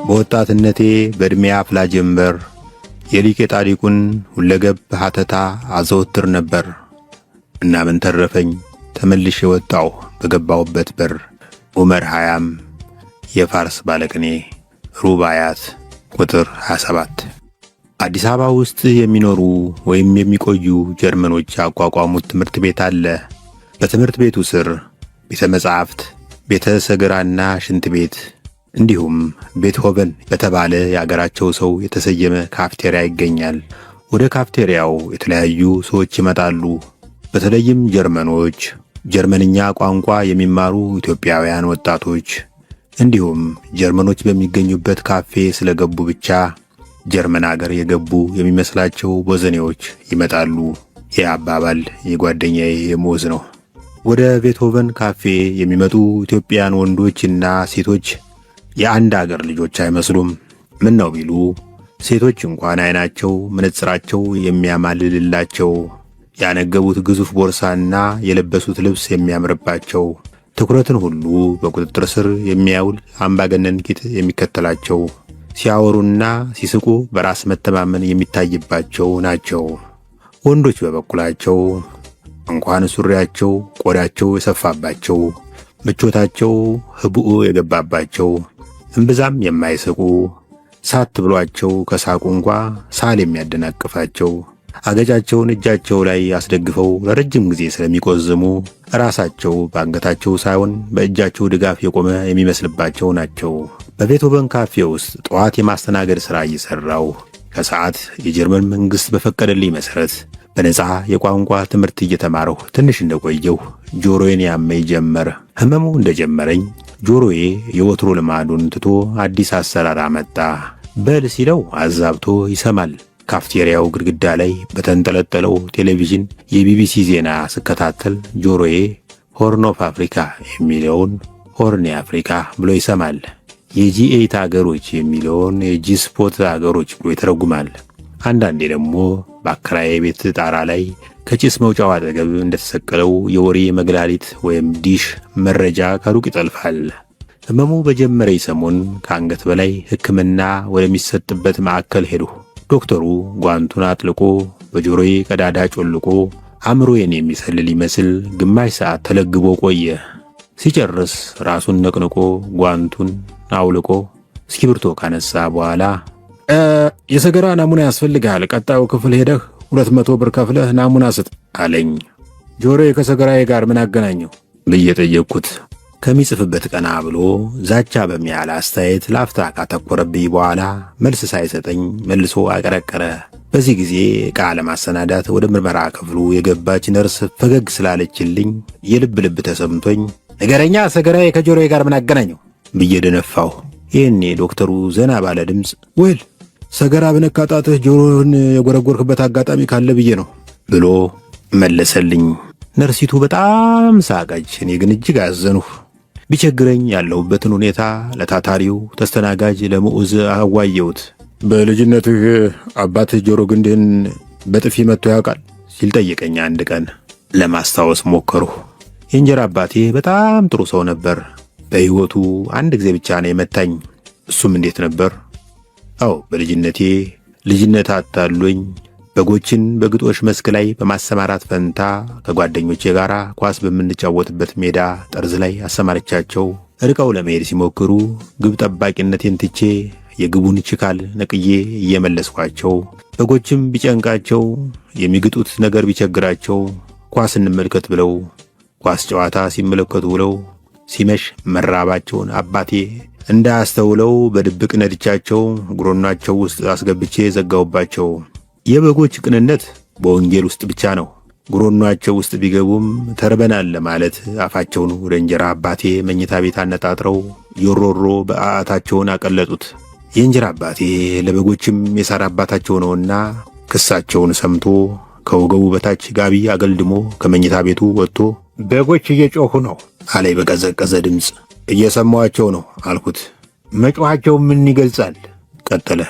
በወጣትነቴ በዕድሜ አፍላ ጀንበር የሊቅ ጣሊቁን ሁለገብ ሀተታ አዘወትር ነበር እና ምን ተረፈኝ ተመልሼ ወጣሁ በገባሁበት በር። ዑመር ሀያም የፋርስ ባለቅኔ ሩባያት ቁጥር 27። አዲስ አበባ ውስጥ የሚኖሩ ወይም የሚቆዩ ጀርመኖች ያቋቋሙት ትምህርት ቤት አለ። በትምህርት ቤቱ ስር ቤተ መጻሕፍት፣ ቤተ ሰገራና ሽንት ቤት እንዲሁም ቤትሆቨን በተባለ የአገራቸው ሰው የተሰየመ ካፍቴሪያ ይገኛል። ወደ ካፍቴሪያው የተለያዩ ሰዎች ይመጣሉ። በተለይም ጀርመኖች፣ ጀርመንኛ ቋንቋ የሚማሩ ኢትዮጵያውያን ወጣቶች እንዲሁም ጀርመኖች በሚገኙበት ካፌ ስለገቡ ብቻ ጀርመን አገር የገቡ የሚመስላቸው ቦዘኔዎች ይመጣሉ። ይህ አባባል የጓደኛዬ የሞዝ ነው። ወደ ቤትሆቨን ካፌ የሚመጡ ኢትዮጵያውያን ወንዶችና ሴቶች የአንድ አገር ልጆች አይመስሉም። ምን ነው ቢሉ ሴቶች እንኳን አይናቸው መነጽራቸው የሚያማልልላቸው፣ ያነገቡት ግዙፍ ቦርሳና የለበሱት ልብስ የሚያምርባቸው፣ ትኩረትን ሁሉ በቁጥጥር ስር የሚያውል አምባገነን ቂጥ የሚከተላቸው፣ ሲያወሩና ሲስቁ በራስ መተማመን የሚታይባቸው ናቸው። ወንዶች በበኩላቸው እንኳን ሱሪያቸው ቆዳቸው የሰፋባቸው፣ ምቾታቸው ህቡዕ የገባባቸው፣ እምብዛም የማይስቁ፣ ሳት ብሏቸው ከሳቁ እንኳ ሳል የሚያደናቅፋቸው፣ አገጫቸውን እጃቸው ላይ አስደግፈው ለረጅም ጊዜ ስለሚቆዝሙ ራሳቸው በአንገታቸው ሳይሆን በእጃቸው ድጋፍ የቆመ የሚመስልባቸው ናቸው። በቤትሆቨን ካፌ ውስጥ ጠዋት የማስተናገድ ሥራ እየሠራው ከሰዓት የጀርመን መንግሥት በፈቀደልኝ መሠረት በነፃ የቋንቋ ትምህርት እየተማረሁ ትንሽ እንደቆየሁ ጆሮዬን ያመኝ ጀመር። ሕመሙ እንደጀመረኝ ጆሮዬ የወትሮ ልማዱን ትቶ አዲስ አሰራር አመጣ። በል ሲለው አዛብቶ ይሰማል። ካፍቴሪያው ግድግዳ ላይ በተንጠለጠለው ቴሌቪዥን የቢቢሲ ዜና ስከታተል ጆሮዬ ሆርን ኦፍ አፍሪካ የሚለውን ሆርን የአፍሪካ ብሎ ይሰማል። የጂ8 አገሮች የሚለውን የጂ-ስፖት አገሮች ብሎ ይተረጉማል። አንዳንዴ ደግሞ በአከራዬ ቤት ጣራ ላይ ከጭስ መውጫው አጠገብ እንደተሰቀለው የወሬ መግላሊት ወይም ዲሽ መረጃ ከሩቅ ይጠልፋል። ሕመሙ በጀመረኝ ሰሞን ከአንገት በላይ ሕክምና ወደሚሰጥበት ማዕከል ሄዱ። ዶክተሩ ጓንቱን አጥልቆ በጆሮዬ ቀዳዳ ጮልቆ አእምሮዬን የሚሰልል ይመስል ግማሽ ሰዓት ተለግቦ ቆየ። ሲጨርስ ራሱን ነቅንቆ ጓንቱን አውልቆ እስክሪብቶ ካነሳ በኋላ የሰገራ ናሙና ያስፈልግሃል፣ ቀጣዩ ክፍል ሄደህ 200 ብር ከፍለህ ናሙና ስጥ አለኝ። ጆሮዬ ከሰገራዬ ጋር ምን አገናኘው ብዬ ጠየቅኩት። ከሚጽፍበት ቀና ብሎ ዛቻ በሚያህል አስተያየት ላፍታ ካተኮረብኝ በኋላ መልስ ሳይሰጠኝ መልሶ አቀረቀረ። በዚህ ጊዜ ዕቃ ለማሰናዳት ወደ ምርመራ ክፍሉ የገባች ነርስ ፈገግ ስላለችልኝ የልብ ልብ ተሰምቶኝ ነገረኛ፣ ሰገራዬ ከጆሮዬ ጋር ምን አገናኘው ብዬ ደነፋሁ። ይህኔ ዶክተሩ ዘና ባለ ድምፅ ወል ሰገራ በነካጣትህ ጆሮህን የጎረጎርክበት አጋጣሚ ካለ ብዬ ነው ብሎ መለሰልኝ። ነርሲቱ በጣም ሳቀች። እኔ ግን እጅግ አዘንሁ። ቢቸግረኝ ያለሁበትን ሁኔታ ለታታሪው ተስተናጋጅ ለምዑዝ አዋየሁት። በልጅነትህ አባትህ ጆሮ ግንድህን በጥፊ መጥቶ ያውቃል ሲል ጠየቀኝ አንድ ቀን። ለማስታወስ ሞከርሁ። የእንጀራ አባቴ በጣም ጥሩ ሰው ነበር። በሕይወቱ አንድ ጊዜ ብቻ ነው የመታኝ። እሱም እንዴት ነበር? በልጅነቴ ልጅነት አታሎኝ በጎችን በግጦሽ መስክ ላይ በማሰማራት ፈንታ ከጓደኞቼ ጋር ኳስ በምንጫወትበት ሜዳ ጠርዝ ላይ አሰማርቻቸው ርቀው ለመሄድ ሲሞክሩ ግብ ጠባቂነቴን ትቼ የግቡን ችካል ነቅዬ እየመለስኳቸው፣ በጎችም ቢጨንቃቸው የሚግጡት ነገር ቢቸግራቸው ኳስ እንመልከት ብለው ኳስ ጨዋታ ሲመለከቱ ብለው ሲመሽ መራባቸውን አባቴ እንዳያስተውለው በድብቅ ነድቻቸው ጉሮኗቸው ውስጥ አስገብቼ ዘጋውባቸው። የበጎች ቅንነት በወንጌል ውስጥ ብቻ ነው። ጉሮኗቸው ውስጥ ቢገቡም ተርበናል ለማለት አፋቸውን ወደ እንጀራ አባቴ መኝታ ቤት አነጣጥረው ዮሮሮ በአታቸውን አቀለጡት። የእንጀራ አባቴ ለበጎችም የሳር አባታቸው ነውና ክሳቸውን ሰምቶ ከወገቡ በታች ጋቢ አገልድሞ ከመኝታ ቤቱ ወጥቶ በጎች እየጮኹ ነው አለኝ በቀዘቀዘ ድምፅ። እየሰማኋቸው ነው አልኩት። መጮኻቸው ምን ይገልጻል? ቀጠለ።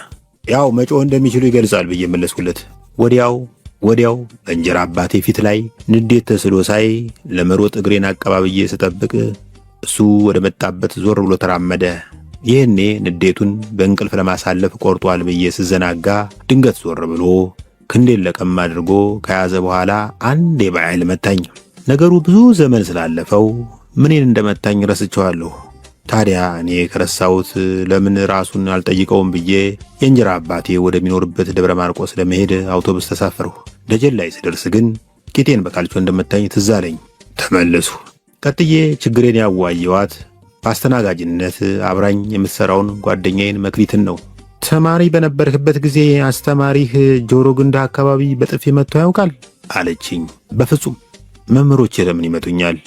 ያው መጮህ እንደሚችሉ ይገልጻል ብዬ መለስኩለት። ወዲያው በእንጀራ አባቴ ፊት ላይ ንዴት ተስሎ ሳይ ለመሮጥ እግሬን አቀባብዬ ስጠብቅ እሱ ወደ መጣበት ዞር ብሎ ተራመደ። ይህኔ ንዴቱን በእንቅልፍ ለማሳለፍ ቆርጧል ብዬ ስዘናጋ ድንገት ዞር ብሎ ክንዴን ለቀም አድርጎ ከያዘ በኋላ አንዴ በኃይል መታኝ። ነገሩ ብዙ ዘመን ስላለፈው ምንን እንደመታኝ ረስቼዋለሁ። ታዲያ እኔ ከረሳሁት ለምን ራሱን አልጠይቀውም ብዬ የእንጀራ አባቴ ወደሚኖርበት ደብረ ማርቆስ ለመሄድ አውቶቡስ ተሳፈርሁ። ደጀን ላይ ስደርስ ግን ቂጤን በካልቾ እንደመታኝ ትዝ አለኝ። ተመለሱ። ቀጥዬ ችግሬን ያዋየዋት በአስተናጋጅነት አብራኝ የምትሰራውን ጓደኛዬን መክሊትን ነው። ተማሪ በነበርክበት ጊዜ አስተማሪህ ጆሮ ግንዳ አካባቢ በጥፊ መጥቶ ያውቃል አለችኝ። በፍጹም መምህሮቼ ለምን ይመቱኛል?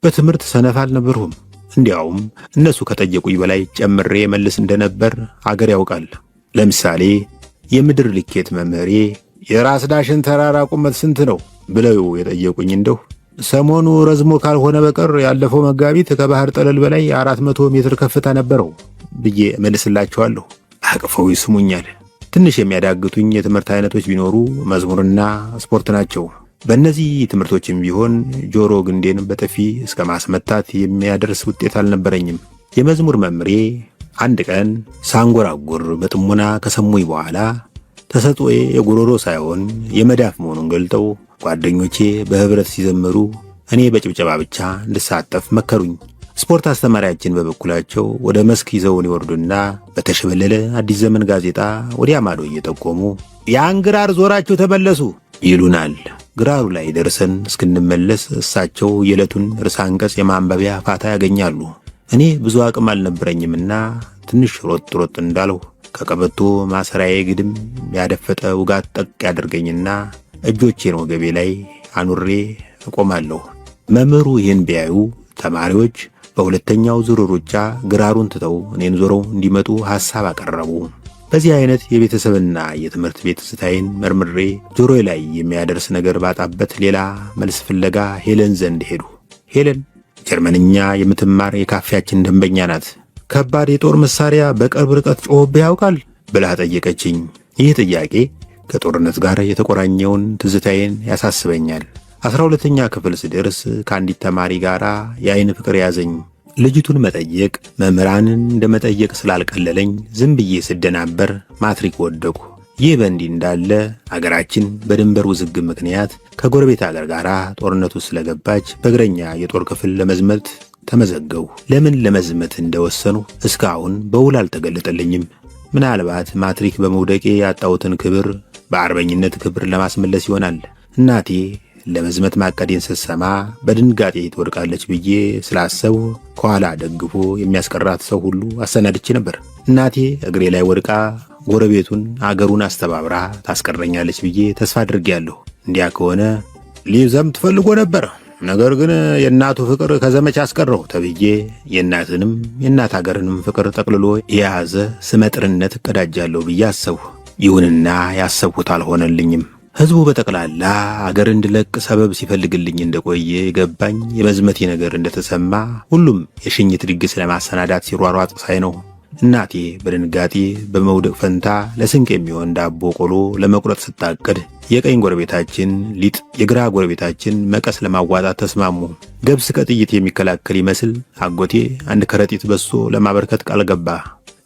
በትምህርት ሰነፍ አልነበርሁም። እንዲያውም እነሱ ከጠየቁኝ በላይ ጨምሬ መልስ እንደነበር አገር ያውቃል። ለምሳሌ የምድር ልኬት መምህሬ የራስ ዳሽን ተራራ ቁመት ስንት ነው ብለው የጠየቁኝ እንደው ሰሞኑ ረዝሞ ካልሆነ በቀር ያለፈው መጋቢት ከባህር ጠለል በላይ 400 ሜትር ከፍታ ነበረው ብዬ መልስላቸዋለሁ። አቅፈው ይስሙኛል። ትንሽ የሚያዳግቱኝ የትምህርት አይነቶች ቢኖሩ መዝሙርና ስፖርት ናቸው። በእነዚህ ትምህርቶችም ቢሆን ጆሮ ግንዴን በጥፊ እስከ ማስመታት የሚያደርስ ውጤት አልነበረኝም። የመዝሙር መምሬ አንድ ቀን ሳንጎራጉር በጥሞና ከሰሙኝ በኋላ ተሰጥኦዬ የጉሮሮ ሳይሆን የመዳፍ መሆኑን ገልጠው ጓደኞቼ በህብረት ሲዘምሩ እኔ በጭብጨባ ብቻ እንድሳተፍ መከሩኝ። ስፖርት አስተማሪያችን በበኩላቸው ወደ መስክ ይዘውን ይወርዱና በተሸበለለ አዲስ ዘመን ጋዜጣ ወዲያ ማዶ እየጠቆሙ ያን ግራር ዞራችሁ ተመለሱ ይሉናል። ግራሩ ላይ ደርሰን እስክንመለስ እሳቸው የዕለቱን ርዕሰ አንቀጽ የማንበቢያ ፋታ ያገኛሉ። እኔ ብዙ አቅም አልነበረኝምና ትንሽ ሮጥ እንዳልሁ ከቀበቶ ማሰሪያዬ ግድም ያደፈጠ ውጋት ጠቅ ያደርገኝና እጆቼን ወገቤ ላይ አኑሬ እቆማለሁ። መምህሩ ይህን ቢያዩ ተማሪዎች በሁለተኛው ዙር ሩጫ ግራሩን ትተው እኔን ዞረው እንዲመጡ ሐሳብ አቀረቡ። በዚህ አይነት የቤተሰብና የትምህርት ቤት ትዝታዬን መርምሬ ጆሮዬ ላይ የሚያደርስ ነገር ባጣበት ሌላ መልስ ፍለጋ ሄለን ዘንድ ሄዱ። ሄለን ጀርመንኛ የምትማር የካፌያችን ደንበኛ ናት። ከባድ የጦር መሳሪያ በቅርብ ርቀት ጮህብህ ያውቃል ብላ ጠየቀችኝ። ይህ ጥያቄ ከጦርነት ጋር የተቆራኘውን ትዝታዬን ያሳስበኛል። 12ኛ ክፍል ስደርስ ከአንዲት ተማሪ ጋር የአይን ፍቅር ያዘኝ። ልጅቱን መጠየቅ መምህራንን እንደ መጠየቅ ስላልቀለለኝ ዝም ብዬ ስደናበር ማትሪክ ወደኩ። ይህ በእንዲህ እንዳለ አገራችን በድንበር ውዝግብ ምክንያት ከጎረቤት አገር ጋር ጦርነቱ ስለገባች በእግረኛ የጦር ክፍል ለመዝመት ተመዘገቡ። ለምን ለመዝመት እንደወሰኑ እስካሁን በውል አልተገለጠልኝም። ምናልባት ማትሪክ በመውደቄ ያጣሁትን ክብር በአርበኝነት ክብር ለማስመለስ ይሆናል። እናቴ ለመዝመት ማቀዴን ስትሰማ በድንጋጤ ትወድቃለች ብዬ ስላሰቡ ከኋላ ደግፎ የሚያስቀራት ሰው ሁሉ አሰናድቼ ነበር። እናቴ እግሬ ላይ ወድቃ ጎረቤቱን አገሩን አስተባብራ ታስቀረኛለች ብዬ ተስፋ አድርጌያለሁ። እንዲያ ከሆነ ሊዘምት ፈልጎ ነበር፣ ነገር ግን የእናቱ ፍቅር ከዘመቻ አስቀረው ተብዬ የእናትንም የእናት አገርንም ፍቅር ጠቅልሎ የያዘ ስመጥርነት እቀዳጃለሁ ብዬ አሰብሁ። ይሁንና ያሰብሁት አልሆነልኝም። ሕዝቡ በጠቅላላ አገር እንድለቅ ሰበብ ሲፈልግልኝ እንደቆየ የገባኝ የመዝመቴ ነገር እንደተሰማ ሁሉም የሽኝት ድግስ ለማሰናዳት ሲሯሯጥ ሳይ ነው። እናቴ በድንጋጤ በመውደቅ ፈንታ ለስንቅ የሚሆን ዳቦ ቆሎ ለመቁረጥ ስታቅድ የቀኝ ጎረቤታችን ሊጥ የግራ ጎረቤታችን መቀስ ለማዋጣት ተስማሙ። ገብስ ከጥይት የሚከላከል ይመስል አጎቴ አንድ ከረጢት በሶ ለማበርከት ቃል ገባ።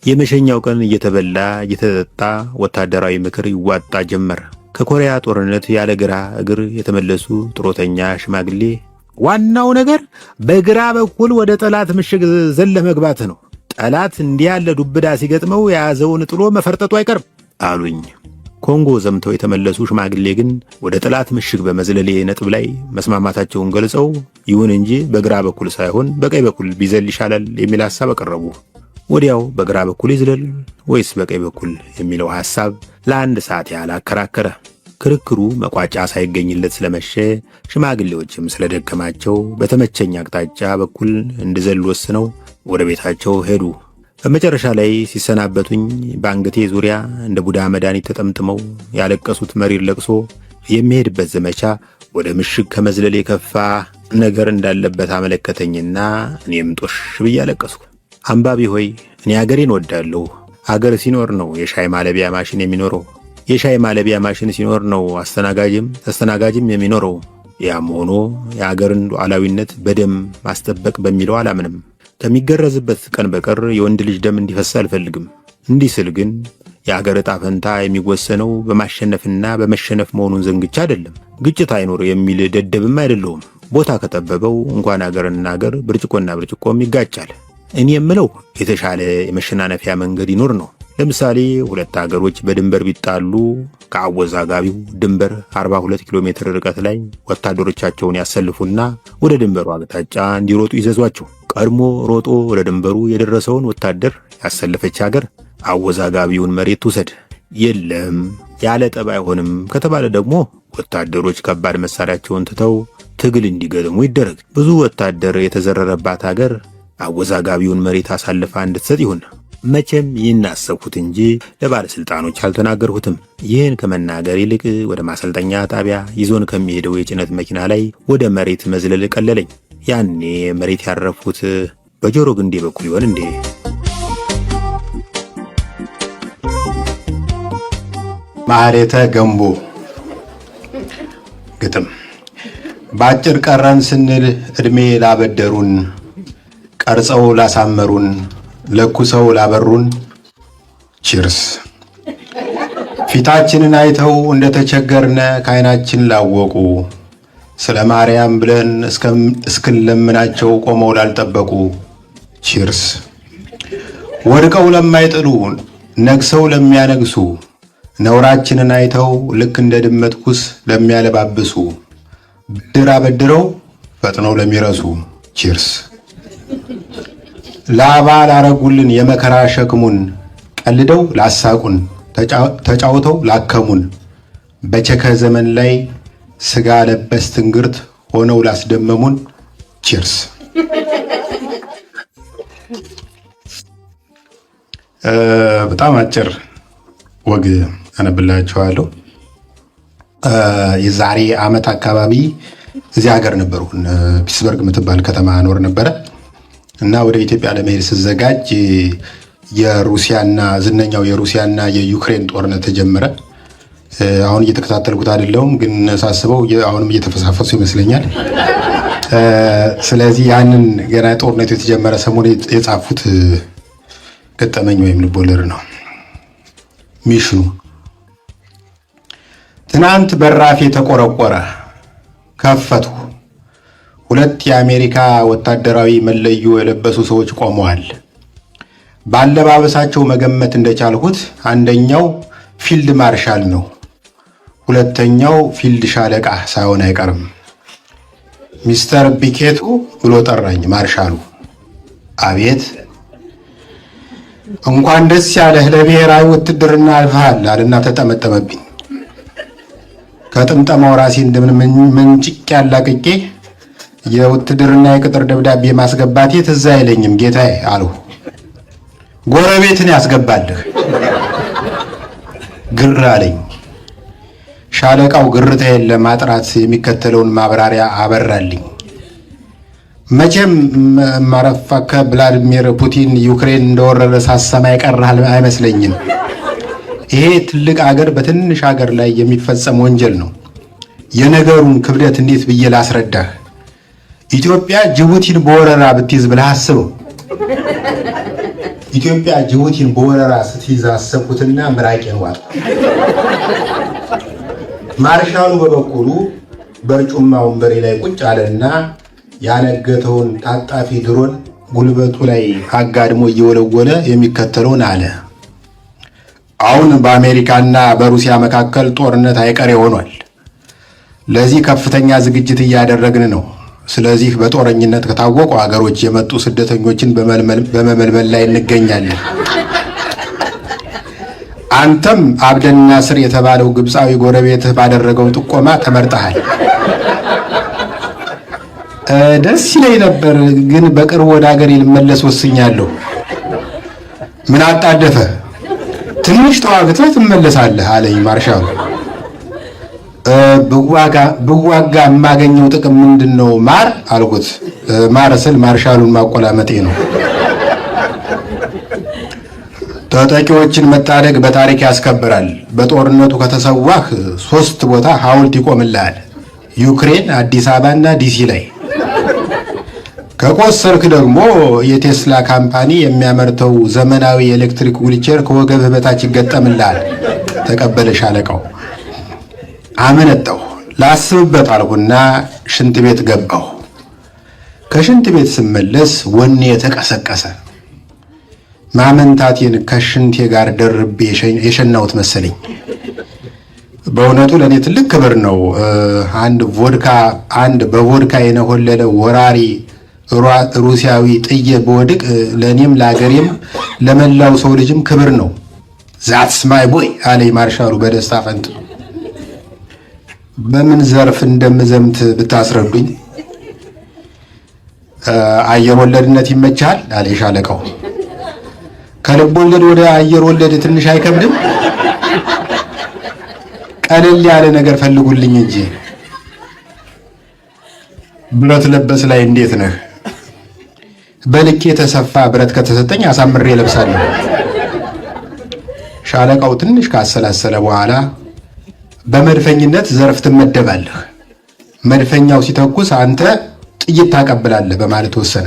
የመሸኛው ቀን እየተበላ እየተጠጣ ወታደራዊ ምክር ይዋጣ ጀመር። ከኮሪያ ጦርነት ያለ ግራ እግር የተመለሱ ጥሮተኛ ሽማግሌ ዋናው ነገር በግራ በኩል ወደ ጠላት ምሽግ ዘለ መግባት ነው። ጠላት እንዲህ ያለ ዱብዳ ሲገጥመው የያዘውን ጥሎ መፈርጠጡ አይቀርም አሉኝ። ኮንጎ ዘምተው የተመለሱ ሽማግሌ ግን ወደ ጠላት ምሽግ በመዝለሌ ነጥብ ላይ መስማማታቸውን ገልጸው ይሁን እንጂ በግራ በኩል ሳይሆን በቀኝ በኩል ቢዘል ይሻላል የሚል ሐሳብ አቀረቡ። ወዲያው በግራ በኩል ይዝለል ወይስ በቀኝ በኩል የሚለው ሐሳብ ለአንድ ሰዓት ያህል አከራከረ። ክርክሩ መቋጫ ሳይገኝለት ስለመሸ ሽማግሌዎችም ስለደከማቸው በተመቸኝ አቅጣጫ በኩል እንድዘል ወስነው ወደ ቤታቸው ሄዱ። በመጨረሻ ላይ ሲሰናበቱኝ በአንገቴ ዙሪያ እንደ ቡዳ መድኃኒት ተጠምጥመው ያለቀሱት መሪር ለቅሶ የሚሄድበት ዘመቻ ወደ ምሽግ ከመዝለል የከፋ ነገር እንዳለበት አመለከተኝና እኔም ጦሽ ብዬ አለቀስኩ። አንባቢ ሆይ እኔ አገሬን ወዳለሁ። አገር ሲኖር ነው የሻይ ማለቢያ ማሽን የሚኖረው። የሻይ ማለቢያ ማሽን ሲኖር ነው አስተናጋጅም ተስተናጋጅም የሚኖረው። ያም ሆኖ የአገርን ሉዓላዊነት በደም ማስጠበቅ በሚለው አላምንም። ከሚገረዝበት ቀን በቀር የወንድ ልጅ ደም እንዲፈስ አልፈልግም። እንዲህ ስል ግን የአገር ዕጣ ፈንታ የሚወሰነው በማሸነፍና በመሸነፍ መሆኑን ዘንግቻ አይደለም። ግጭት አይኖር የሚል ደደብም አይደለሁም። ቦታ ከጠበበው እንኳን አገርና አገር ብርጭቆና ብርጭቆም ይጋጫል። እኔ የምለው የተሻለ የመሸናነፊያ መንገድ ይኖር ነው። ለምሳሌ ሁለት አገሮች በድንበር ቢጣሉ ከአወዛጋቢው ድንበር 42 ኪሎ ሜትር ርቀት ላይ ወታደሮቻቸውን ያሰልፉና ወደ ድንበሩ አቅጣጫ እንዲሮጡ ይዘዟቸው። ቀድሞ ሮጦ ወደ ድንበሩ የደረሰውን ወታደር ያሰለፈች ሀገር አወዛጋቢውን መሬት ትውሰድ። የለም ያለ ጠብ አይሆንም ከተባለ ደግሞ ወታደሮች ከባድ መሳሪያቸውን ትተው ትግል እንዲገጥሙ ይደረግ። ብዙ ወታደር የተዘረረባት ሀገር አወዛጋቢውን መሬት አሳልፋ እንድትሰጥ ይሁን። መቼም ይህን አሰብኩት እንጂ ለባለስልጣኖች አልተናገርሁትም። ይህን ከመናገር ይልቅ ወደ ማሰልጠኛ ጣቢያ ይዞን ከሚሄደው የጭነት መኪና ላይ ወደ መሬት መዝለል ቀለለኝ። ያኔ መሬት ያረፉት በጆሮ ግንዴ በኩል ይሆን እንዴ? ማህሌተ ገንቦ ግጥም። ባጭር ቀረን ስንል እድሜ ላበደሩን፣ ቀርጸው ላሳመሩን፣ ለኩሰው ላበሩን ቺርስ። ፊታችንን አይተው እንደተቸገርነ ከዓይናችን ላወቁ፣ ስለ ማርያም ብለን እስክንለምናቸው ቆመው ላልጠበቁ ቺርስ። ወድቀው ለማይጥሉ ነግሰው ለሚያነግሱ፣ ነውራችንን አይተው ልክ እንደ ድመት ኩስ ለሚያለባብሱ፣ ብድር አበድረው ፈጥነው ለሚረሱ ቺርስ። ላባ ላረጉልን የመከራ ሸክሙን፣ ቀልደው ላሳቁን ተጫውተው ላከሙን፣ በቸከ ዘመን ላይ ስጋ ለበስ ትንግርት ሆነው ላስደመሙን ቺርስ። በጣም አጭር ወግ አነብላችኋለሁ። የዛሬ ዓመት አካባቢ እዚህ ሀገር ነበርኩ። ፒትስበርግ የምትባል ከተማ ኖር ነበረ እና ወደ ኢትዮጵያ ለመሄድ ስዘጋጅ የሩሲያና ዝነኛው የሩሲያና የዩክሬን ጦርነት ተጀመረ። አሁን እየተከታተልኩት አይደለሁም፣ ግን ሳስበው አሁንም እየተፈሳፈሱ ይመስለኛል። ስለዚህ ያንን ገና ጦርነቱ የተጀመረ ሰሞን የጻፉት ገጠመኝ ወይም ልቦለድ ነው። ሚሽኑ ትናንት በራፍ የተቆረቆረ ከፈቱ። ሁለት የአሜሪካ ወታደራዊ መለዮ የለበሱ ሰዎች ቆመዋል። ባለባበሳቸው መገመት እንደቻልሁት አንደኛው ፊልድ ማርሻል ነው፣ ሁለተኛው ፊልድ ሻለቃ ሳይሆን አይቀርም። ሚስተር ቢኬቱ ብሎ ጠራኝ ማርሻሉ። አቤት። እንኳን ደስ ያለህ ለብሔራዊ ውትድርና አልፈሃል አለና ተጠመጠመብኝ። ከጥምጠማው ራሴ እንደምን መንጭቅ ያላቅቄ የውትድርና የቅጥር ደብዳቤ ማስገባቴ ትዝ አይለኝም ጌታዬ አልሁ። ጎረቤትን ያስገባልህ ግር አለኝ። ሻለቃው ግርታዬን ለማጥራት የሚከተለውን ማብራሪያ አበራልኝ። መቼም ማረፋከ ቭላዲሚር ፑቲን ዩክሬን እንደወረረ ሳሰማ ይቀርሃል አይመስለኝም። ይሄ ትልቅ አገር በትንሽ አገር ላይ የሚፈጸም ወንጀል ነው። የነገሩን ክብደት እንዴት ብዬ ላስረዳህ? ኢትዮጵያ ጅቡቲን በወረራ ብትይዝ ብለህ አስበው። ኢትዮጵያ ጅቡቲን በወረራ ስትይዝ አሰብኩትና ምራቄን ዋጥ። ማርሻሉ በበኩሉ በርጩማ ወንበሬ ላይ ቁጭ አለና ያነገተውን ታጣፊ ድሮን ጉልበቱ ላይ አጋድሞ እየወለወለ የሚከተለውን አለ። አሁን በአሜሪካና በሩሲያ መካከል ጦርነት አይቀሬ ሆኗል። ለዚህ ከፍተኛ ዝግጅት እያደረግን ነው። ስለዚህ በጦረኝነት ከታወቁ አገሮች የመጡ ስደተኞችን በመመልመል ላይ እንገኛለን። አንተም አብደል ናስር የተባለው ግብፃዊ ጎረቤትህ ባደረገው ጥቆማ ተመርጠሃል። ደስ ይለኝ ነበር፣ ግን በቅርቡ ወደ ሀገሬ ልመለስ ወስኛለሁ። ምን አጣደፈ? ትንሽ ተዋግተህ ትመለሳለህ አለኝ ማርሻሉ። ብዋጋ የማገኘው ጥቅም ምንድን ነው ማር አልኩት። ማር ስል ማርሻሉን ማቆላመጤ ነው። ተጠቂዎችን መታደግ በታሪክ ያስከብራል። በጦርነቱ ከተሰዋህ 3 ቦታ ሐውልት ይቆምልሃል። ዩክሬን፣ አዲስ አበባና ዲሲ ላይ። ከቆሰልክ ደግሞ የቴስላ ካምፓኒ የሚያመርተው ዘመናዊ የኤሌክትሪክ ዊልቸር ከወገብህ በታች ይገጠምልሃል። ተቀበለ ሻለቃው። አመነጣሁ። ላስብበት አልኩና ሽንት ቤት ገባሁ። ከሽንት ቤት ስመለስ ወኔ የተቀሰቀሰ ማመንታቴን ከሽንቴ ጋር ደርቤ የሸናሁት መሰለኝ። በእውነቱ ለእኔ ትልቅ ክብር ነው። አንድ በቮድካ የነሆለለ ወራሪ ሩሲያዊ ጥዬ በወድቅ ለእኔም ለአገሬም ለመላው ሰው ልጅም ክብር ነው። ዛትስ ማይ ቦይ አለኝ ማርሻሉ በደስታ ፈንት። በምን ዘርፍ እንደምዘምት ብታስረዱኝ። አየር ወለድነት ይመቻል አለ ሻለቃው። ከልብ ወለድ ወደ አየር ወለድ ትንሽ አይከብድም? ቀለል ያለ ነገር ፈልጉልኝ እንጂ። ብረት ለበስ ላይ እንዴት ነህ? በልኬ የተሰፋ ብረት ከተሰጠኝ አሳምሬ ለብሳለሁ። ሻለቃው ትንሽ ካሰላሰለ በኋላ በመድፈኝነት ዘርፍ ትመደባለህ፣ መድፈኛው ሲተኩስ አንተ ጥይት ታቀብላለህ በማለት ወሰነ።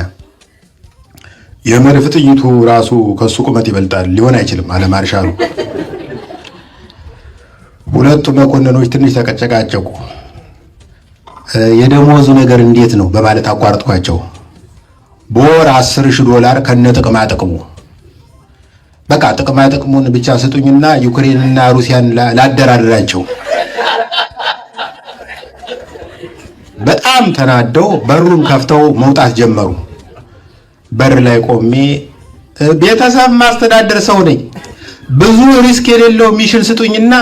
የመድፍ ጥይቱ ራሱ ከሱ ቁመት ይበልጣል፣ ሊሆን አይችልም አለ ማርሻሉ። ሁለቱ መኮንኖች ትንሽ ተጨቃጨቁ። የደሞዙ ነገር እንዴት ነው በማለት አቋርጥኳቸው። በወር $10,000 ከነ ጥቅማ ጥቅሙ። በቃ ጥቅማ ጥቅሙን ብቻ ስጡኝና ዩክሬንና ሩሲያን ላደራድራቸው። በጣም ተናደው በሩን ከፍተው መውጣት ጀመሩ። በር ላይ ቆሜ ቤተሰብ ማስተዳደር ሰው ነኝ፣ ብዙ ሪስክ የሌለው ሚሽን ስጡኝና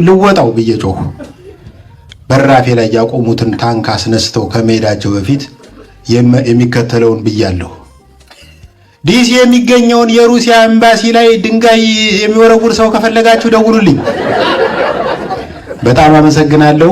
ልወጣው ብዬ ጮሁ። በራፌ ላይ ያቆሙትን ታንክ አስነስተው ከመሄዳቸው በፊት የሚከተለውን ብያለሁ። ዲሲ የሚገኘውን የሩሲያ ኤምባሲ ላይ ድንጋይ የሚወረውር ሰው ከፈለጋችሁ ደውሉልኝ። በጣም አመሰግናለሁ።